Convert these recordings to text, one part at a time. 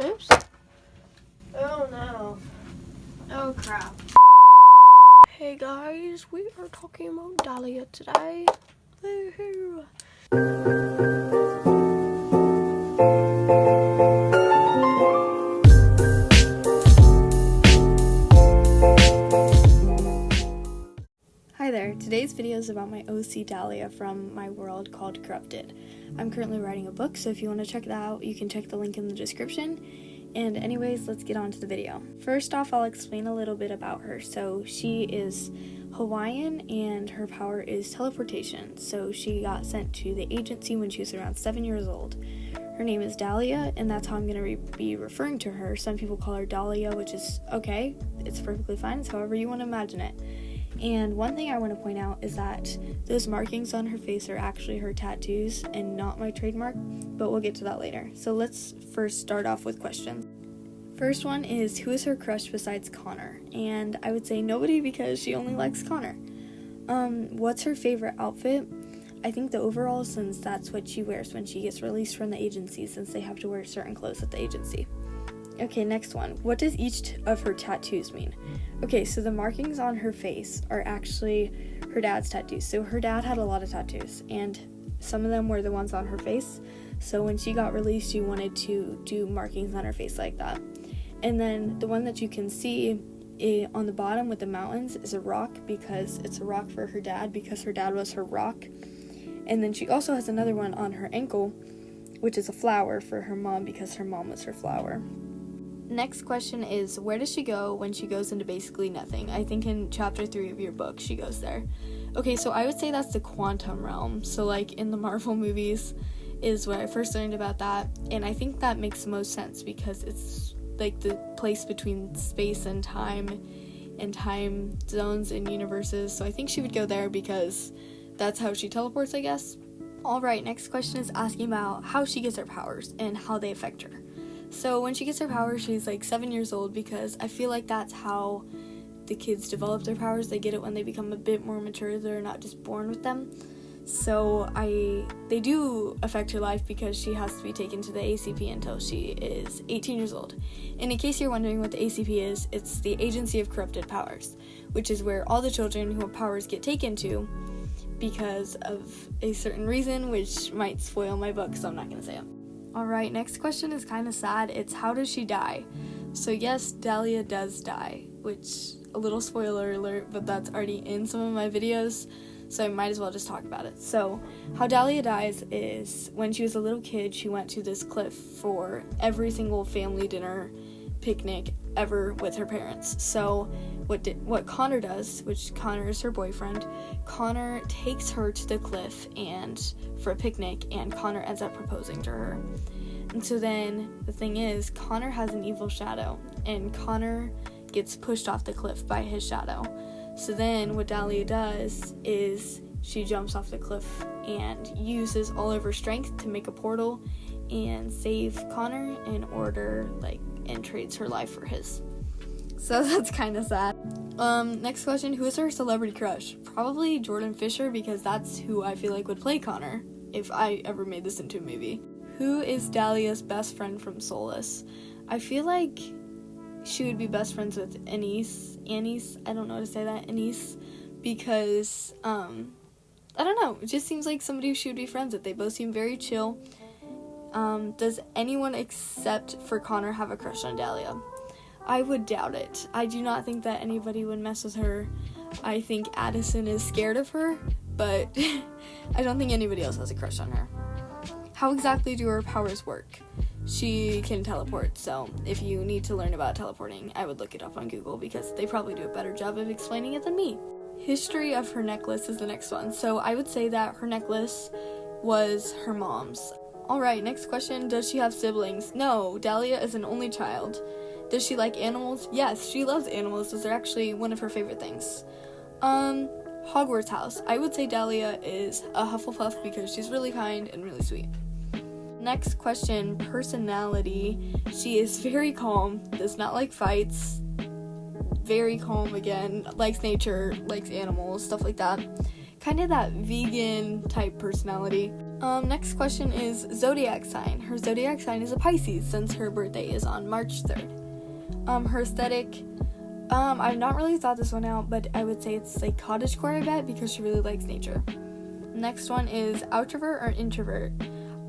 Oops. Oh no. Oh crap. Hey guys, we are talking about Dahlia today. Woohoo! Hi there, today's video is about my OC Dalia from my world called Corrupted. I'm currently writing a book, so if you want to check that out, you can check the link in the description. And anyways, let's get on to the video. First off, I'll explain a little bit about her. So she is Hawaiian and her power is teleportation. So she got sent to the agency when she was around 7 years old. Her name is Dahlia, and that's how I'm going to be referring to her. Some people call her Dahlia, which is okay. It's perfectly fine. It's however you want to imagine it. And one thing I want to point out is that those markings on her face are actually her tattoos and not my trademark, but we'll get to that later. So let's first start off with questions. First one is, who is her crush besides Connor? And I would say nobody, because she only likes Connor. What's her favorite outfit? I think the overalls, since that's what she wears when she gets released from the agency, since they have to wear certain clothes at the agency. Okay, next one. What does each of her tattoos mean? Okay, so the markings on her face are actually her dad's tattoos. So her dad had a lot of tattoos, and some of them were the ones on her face. So when she got released, she wanted to do markings on her face like that. And then the one that you can see on the bottom with the mountains is a rock, because it's a rock for her dad, because her dad was her rock. And then she also has another one on her ankle, which is a flower for her mom, because her mom was her flower. Next question is, where does she go when she goes into basically nothing? I think in chapter 3 of your book, she goes there. Okay, so I would say that's the quantum realm. So like in the Marvel movies is where I first learned about that. And I think that makes the most sense, because it's like the place between space and time zones and universes. So I think she would go there because that's how she teleports, I guess. Alright, next question is asking about how she gets her powers and how they affect her. So when she gets her powers, she's like 7 years old, because I feel like that's how the kids develop their powers. They get it when they become a bit more mature. They're not just born with them. So they do affect her life, because she has to be taken to the ACP until she is 18 years old. And in case you're wondering what the ACP is, it's the Agency of Corrupted Powers, which is where all the children who have powers get taken to because of a certain reason, which might spoil my book, so I'm not going to say it. Alright, next question is kind of sad. It's, how does she die? So yes, Dahlia does die, which, a little spoiler alert, but that's already in some of my videos, so I might as well just talk about it. So, how Dahlia dies is, when she was a little kid, she went to this cliff for every single family dinner picnic ever with her parents. So what Connor does, which Connor is her boyfriend, Connor takes her to the cliff and for a picnic, and Connor ends up proposing to her. And so then the thing is, Connor has an evil shadow, and Connor gets pushed off the cliff by his shadow. So then what Dahlia does is she jumps off the cliff and uses all of her strength to make a portal and save Connor and trades her life for his. So that's kind of sad. Next question, who is her celebrity crush? Probably Jordan Fisher, because that's who I feel like would play Connor if I ever made this into a movie. Who is Dahlia's best friend from Solace? I feel like she would be best friends with Anise, I don't know how to say that, Anise, because, I don't know, it just seems like somebody who she would be friends with. They both seem very chill. Does anyone except for Connor have a crush on Dahlia? I would doubt it. I do not think that anybody would mess with her. I think Addison is scared of her, but I don't think anybody else has a crush on her. How exactly do her powers work? She can teleport, so if you need to learn about teleporting, I would look it up on Google, because they probably do a better job of explaining it than me. History of her necklace is the next one. So I would say that her necklace was her mom's. Alright, next question, does she have siblings? No, Dahlia is an only child. Does she like animals? Yes, she loves animals. Those are actually one of her favorite things. Hogwarts house. I would say Dahlia is a Hufflepuff, because she's really kind and really sweet. Next question, personality. She is very calm, does not like fights, very calm again, likes nature, likes animals, stuff like that. Kind of that vegan type personality. Next question is zodiac sign. Her zodiac sign is a Pisces since her birthday is on March 3rd. Her aesthetic, I've not really thought this one out, but I would say it's like cottagecore, I bet, because she really likes nature. Next one is outrovert or introvert.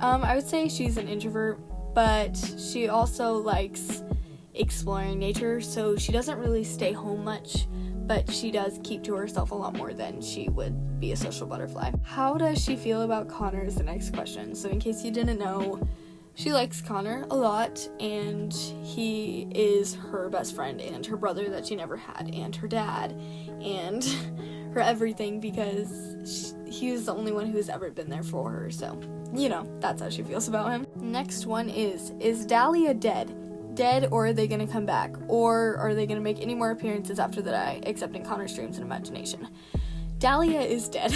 I would say she's an introvert, but she also likes exploring nature, so she doesn't really stay home much, but she does keep to herself a lot more than she would be a social butterfly. How does she feel about Connor is the next question. So in case you didn't know, she likes Connor a lot, and he is her best friend and her brother that she never had, and her dad, and her everything, because he was the only one who's ever been there for her, so, you know, that's how she feels about him. Next one is Dahlia dead? Dead, or are they gonna come back? Or are they gonna make any more appearances after they die, except in Connor's dreams and imagination? Dahlia is dead.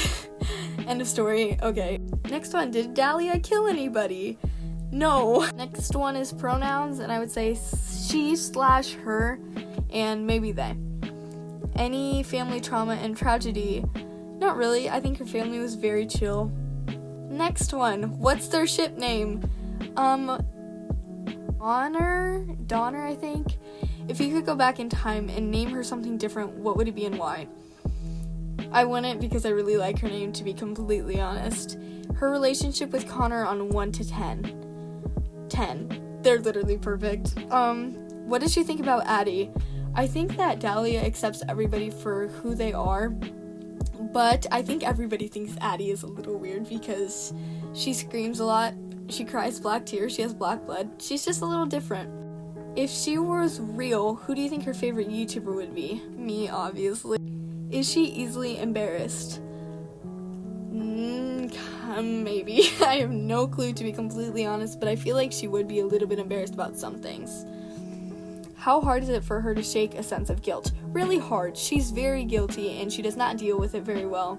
End of story. Okay. Next one, did Dahlia kill anybody? No. Next one is pronouns, and I would say she/her, and maybe they. Any family trauma and tragedy? Not really. I think her family was very chill. Next one, what's their ship name? Donner, I think. If you could go back in time and name her something different, what would it be and why? I wouldn't, because I really like her name, to be completely honest. Her relationship with Connor on 1 to 10. 10. They're literally perfect. What does she think about Addie? I think that Dahlia accepts everybody for who they are, but I think everybody thinks Addie is a little weird because she screams a lot, she cries black tears, she has black blood. She's just a little different. If she was real, who do you think her favorite YouTuber would be? Me, obviously. Is she easily embarrassed? Maybe. I have no clue, to be completely honest, but I feel like she would be a little bit embarrassed about some things. How hard is it for her to shake a sense of guilt? Really hard. She's very guilty, and she does not deal with it very well.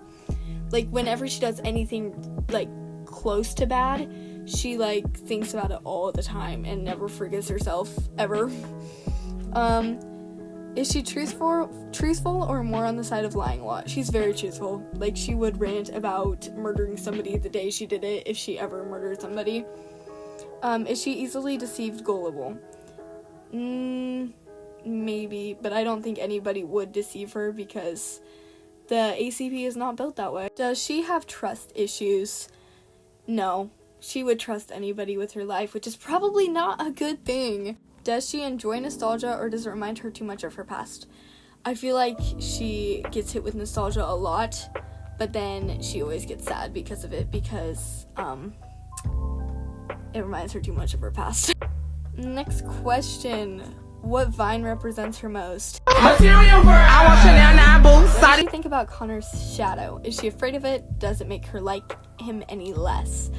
Like, whenever she does anything, like, close to bad, she, like, thinks about it all the time and never forgives herself, ever. Is she truthful or more on the side of lying a lot? She's very truthful. Like, she would rant about murdering somebody the day she did it, if she ever murdered somebody. Is she easily deceived, gullible? Maybe, but I don't think anybody would deceive her because the ACP is not built that way. Does she have trust issues? No. She would trust anybody with her life, which is probably not a good thing. Does she enjoy nostalgia, or does it remind her too much of her past? I feel like she gets hit with nostalgia a lot, but then she always gets sad because of it, because it reminds her too much of her past. Next question. What vine represents her most? Material for our Chanel 9 boots. What do you think about Connor's shadow? Is she afraid of it? Does it make her like him any less?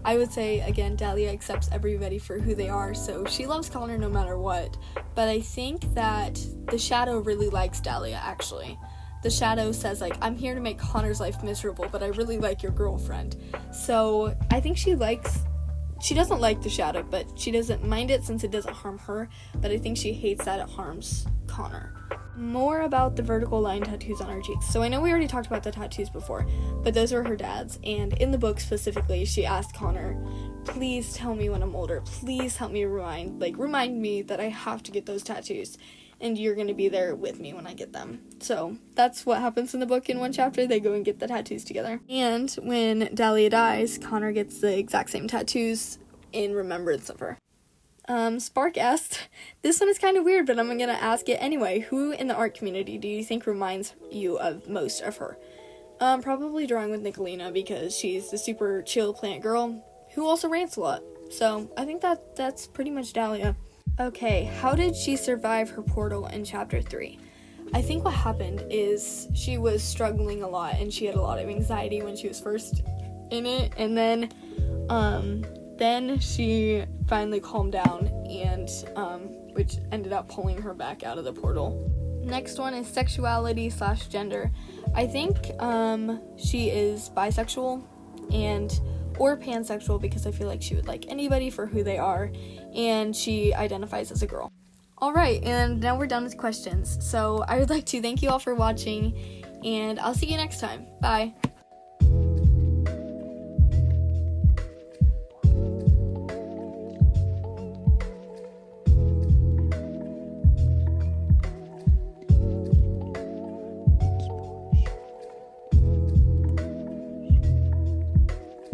I would say, again, Dahlia accepts everybody for who they are, so she loves Connor no matter what. But I think that the shadow really likes Dahlia, actually. The shadow says, like, I'm here to make Connor's life miserable, but I really like your girlfriend. So I think she doesn't like the shadow, but she doesn't mind it since it doesn't harm her, but I think she hates that it harms Connor. More about the vertical line tattoos on her cheeks. So I know we already talked about the tattoos before, but those were her dad's, and in the book specifically, she asked Connor, please tell me when I'm older, please help me remind me that I have to get those tattoos, and you're gonna be there with me when I get them. So that's what happens in the book. In one chapter, they go and get the tattoos together. And when Dahlia dies, Connor gets the exact same tattoos in remembrance of her. Spark asked, this one is kind of weird, but I'm gonna ask it anyway. Who in the art community do you think reminds you of most of her? Probably Drawing with Nicolina, because she's the super chill plant girl who also rants a lot. So I think that's pretty much Dahlia. Okay, how did she survive her portal in chapter 3? I think what happened is she was struggling a lot, and she had a lot of anxiety when she was first in it, and then she finally calmed down, and which ended up pulling her back out of the portal. Next one is sexuality/gender. I think she is bisexual or pansexual, because I feel like she would like anybody for who they are, and she identifies as a girl. Alright, and now we're done with questions. So I would like to thank you all for watching, and I'll see you next time. Bye.